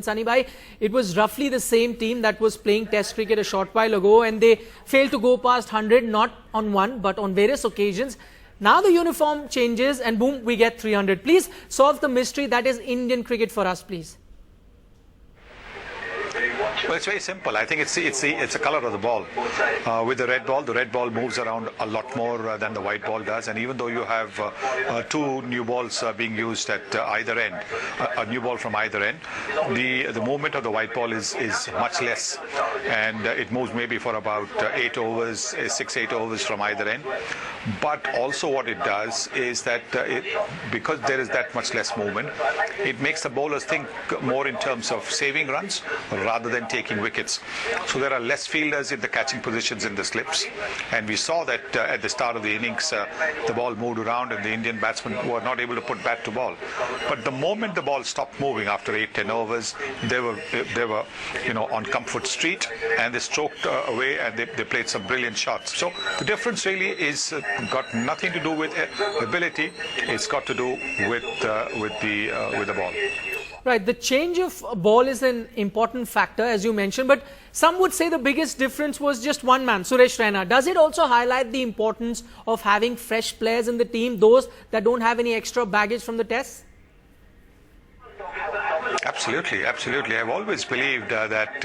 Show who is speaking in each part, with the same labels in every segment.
Speaker 1: Sunny bhai, it was roughly the same team that was playing Test cricket a short while ago, and they failed to go past 100, not on one but on various occasions. Now the uniform changes and boom, we get 300. Please solve the mystery that is Indian cricket for us, please.
Speaker 2: Well, it's very simple. I think it's the color of the ball. With the red ball moves around a lot more than the white ball does. And even though you have two new balls being used at either end, a new ball from either end, the movement of the white ball is much less, and it moves maybe for about 8 overs, 6-8 overs from either end. But also what it does is that because there is that much less movement, it makes the bowlers think more in terms of saving runs rather than taking wickets. So there are less fielders in the catching positions in the slips, and we saw that at the start of the innings the ball moved around and the Indian batsmen were not able to put bat to ball. But the moment the ball stopped moving after 8-10 overs, they were on comfort street, and they stroked away and they played some brilliant shots. So the difference really is got nothing to do with ability. It's got to do with the ball.
Speaker 1: Right, the change of ball is an important factor, as you mentioned, but some would say the biggest difference was just one man, Suresh Raina. Does it also highlight the importance of having fresh players in the team, those that don't have any extra baggage from the tests?
Speaker 2: Absolutely. I've always believed that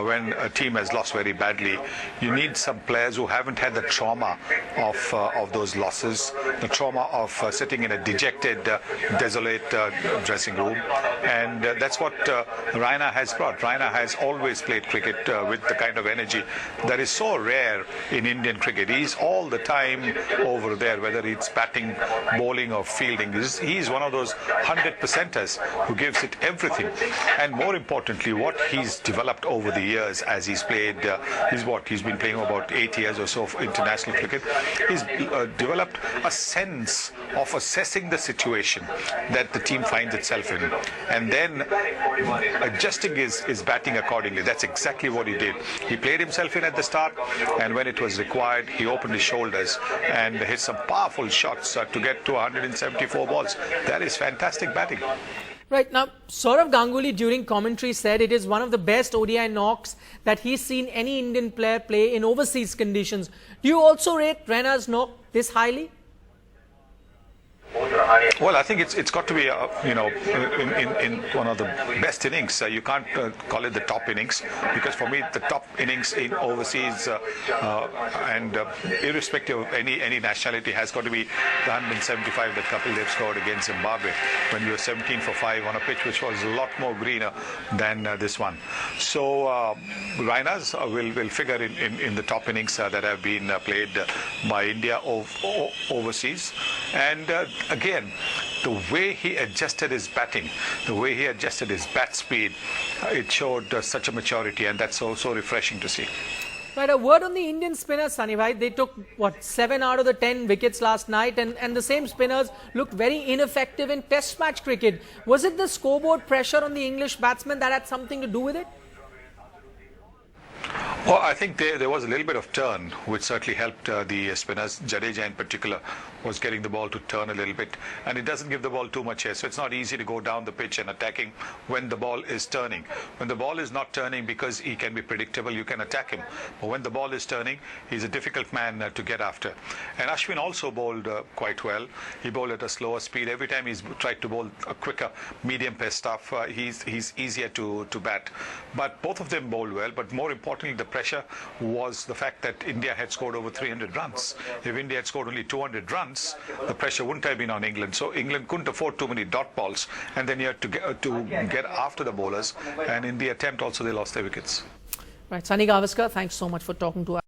Speaker 2: when a team has lost very badly, you need some players who haven't had the trauma of those losses, the trauma of sitting in a dejected, desolate dressing room, and that's what Raina has brought. Raina has always played cricket with the kind of energy that is so rare in Indian cricket. He's all the time over there, whether it's batting, bowling or fielding. He's one of those 100%ers who gives it everything. And more importantly, what he's developed over the years as he's played, he's been playing about 8 years or so of international cricket. He's developed a sense of assessing the situation that the team finds itself in, and then adjusting his batting accordingly. That's exactly what he did. He played himself in at the start, and when it was required, he opened his shoulders and hit some powerful shots to get to 174 balls. That is fantastic batting.
Speaker 1: Right, now Sourav Ganguly during commentary said it is one of the best ODI knocks that he's seen any Indian player play in overseas conditions. Do you also rate Raina's knock this highly?
Speaker 2: Well, I think it's got to be in one of the best innings. You can't call it the top innings, because for me the top innings in overseas and irrespective of any nationality has got to be the 175 that Kapil Dev scored against Zimbabwe when we were 17 for 5 on a pitch which was a lot more greener than this one. So Rainas will figure in the top innings that have been played by India overseas. And again, the way he adjusted his batting, the way he adjusted his bat speed, it showed such a maturity, and that's also refreshing to see.
Speaker 1: Right, a word on the Indian spinners, Sunny bhai. They took, 7 out of the 10 wickets last night, and the same spinners looked very ineffective in test match cricket. Was it the scoreboard pressure on the English batsmen that had something to do with it?
Speaker 2: Well, I think there was a little bit of turn, which certainly helped the spinners. Jadeja in particular was getting the ball to turn a little bit, and it doesn't give the ball too much air, so it's not easy to go down the pitch and attacking when the ball is turning. When the ball is not turning, because he can be predictable, you can attack him. But when the ball is turning, he's a difficult man to get after. And Ashwin also bowled quite well. He bowled at a slower speed. Every time he's tried to bowl a quicker medium pace stuff, he's easier to bat. But both of them bowled well, but more importantly, the pressure was the fact that India had scored over 300 runs. If India had scored only 200 runs, the pressure wouldn't have been on England. So England couldn't afford too many dot balls, and then you had to get after the bowlers. And in the attempt also, they lost their wickets.
Speaker 1: Right, Sunil Gavaskar, thanks so much for talking to us.